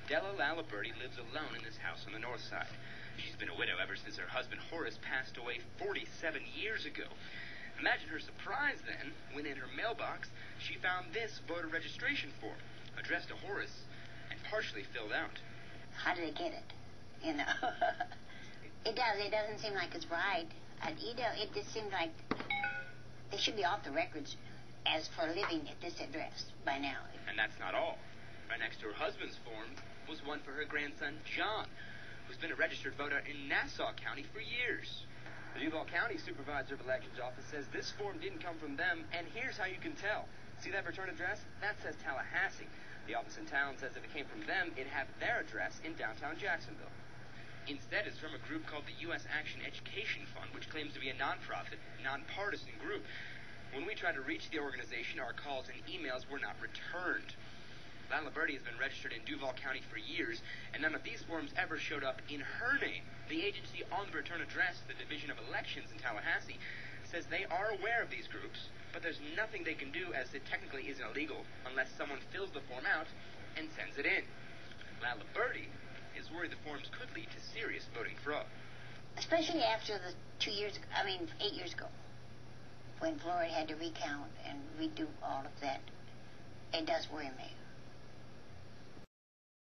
Della Laliberti lives alone in this house on the north side. She's been a widow ever since her husband Horace passed away 47 years ago. Imagine her surprise then when in her mailbox she found this voter registration form addressed to Horace and partially filled out. How did they get it? You know, it doesn't seem like it's right. It just seems like they should be off the records as for living at this address by now. And that's not all. Right next to her husband's form was one for her grandson, John, who's been a registered voter in Nassau County for years. The Duval County Supervisor of Elections office says this form didn't come from them, and here's how you can tell. See that return address? That says Tallahassee. The office in town says if it came from them, it'd have their address in downtown Jacksonville. Instead, it's from a group called the U.S. Action Education Fund, which claims to be a nonprofit, nonpartisan group. When we tried to reach the organization, our calls and emails were not returned. Laliberti has been registered in Duval County for years, and none of these forms ever showed up in her name. The agency on the return address, the Division of Elections in Tallahassee, says they are aware of these groups, but there's nothing they can do as it technically isn't illegal unless someone fills the form out and sends it in. Laliberti is worried the forms could lead to serious voting fraud. Especially after the 8 years ago, when Florida had to recount and redo all of that. It does worry me.